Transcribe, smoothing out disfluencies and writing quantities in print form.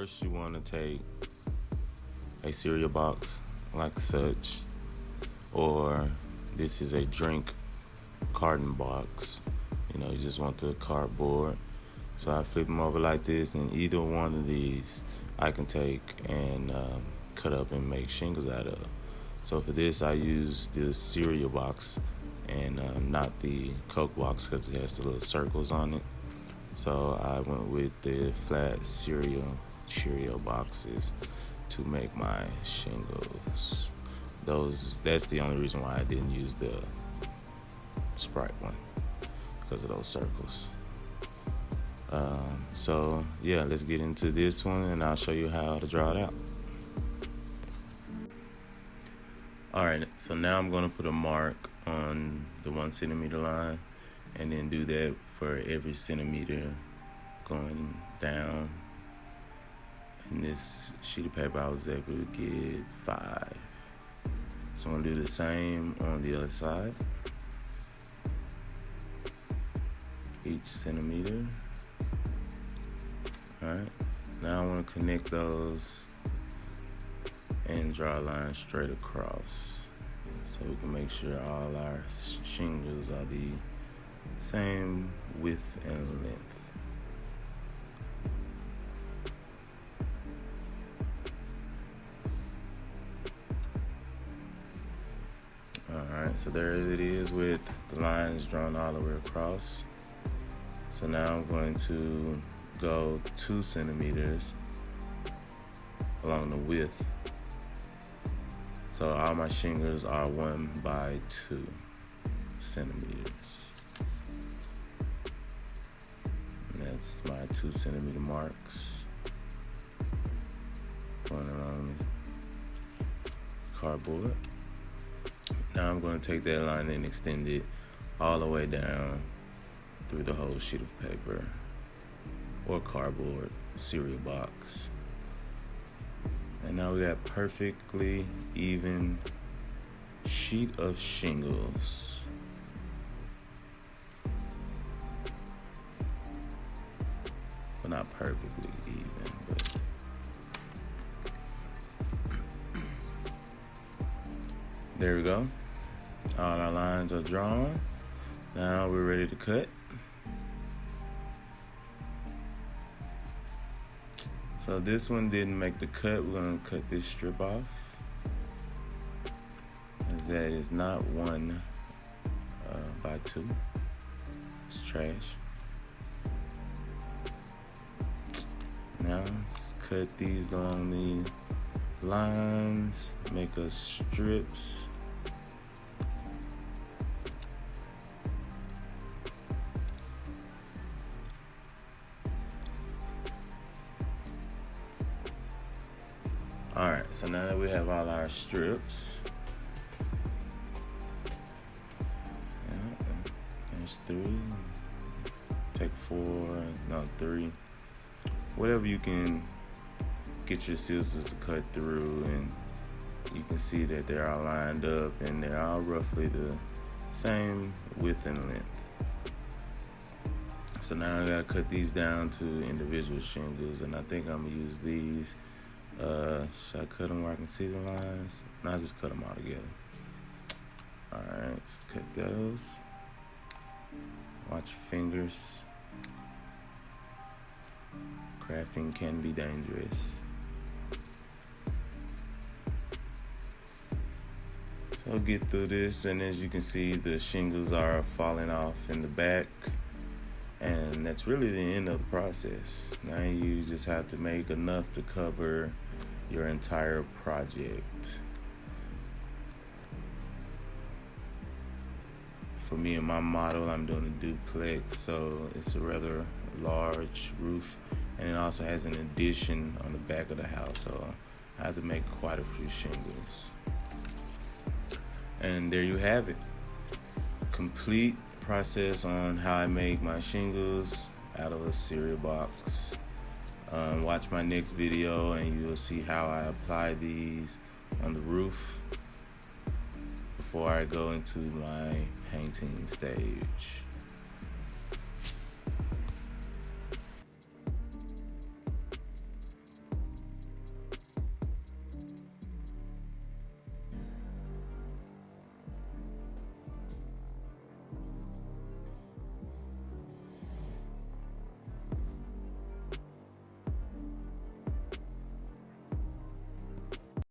First, you want to take a cereal box like such, or this is a drink carton box. You just want the cardboard. So I flip them over like this, and either one of these I can take and cut up and make shingles out of. So for this, I use the cereal box and not the Coke box because it has the little circles on it. So I went with the flat Cheerio boxes to make my shingles. That's the only reason why I didn't use the Sprite one, because of those circles. So yeah, let's get into this one and I'll show you how to draw it out. Alright, so now I'm going to put a mark on the 1 centimeter line and then do that for every centimeter going down. In this sheet of paper I was able to get 5. So I'm going to do the same on the other side. Each centimeter. Alright, now I want to connect those and draw a line straight across so we can make sure all our shingles are the same width and length. Alright, so there it is with the lines drawn all the way across. So now I'm going to go 2 centimeters along the width. So all my shingles are 1 by 2 centimeters. And that's my 2 centimeter marks going along the cardboard. Now I'm going to take that line and extend it all the way down through the whole sheet of paper or cardboard cereal box. And now we got perfectly even sheet of shingles. Well, not perfectly even, but there we go. All our lines are drawn. Now we're ready to cut. So this one didn't make the cut. We're going to cut this strip off, as that is not 1 by 2. It's trash. Now let's cut these along the lines, make us strips. Alright, so now that we have all our strips, there's 3, take 3, whatever you can get your scissors to cut through, and you can see that they're all lined up and they're all roughly the same width and length. So now I gotta cut these down to individual shingles, and I think I'm gonna use these. Should I cut them where I can see the lines? No, I just cut them all together. Alright, let's cut those. Watch your fingers. Crafting can be dangerous. So get through this, and as you can see, the shingles are falling off in the back. And that's really the end of the process. Now you just have to make enough to cover your entire project. For me and my model, I'm doing a duplex, so it's a rather large roof, and it also has an addition on the back of the house, so I have to make quite a few shingles. And there you have it. Complete process on how I make my shingles out of a cereal box. Watch my next video and you'll see how I apply these on the roof before I go into my painting stage.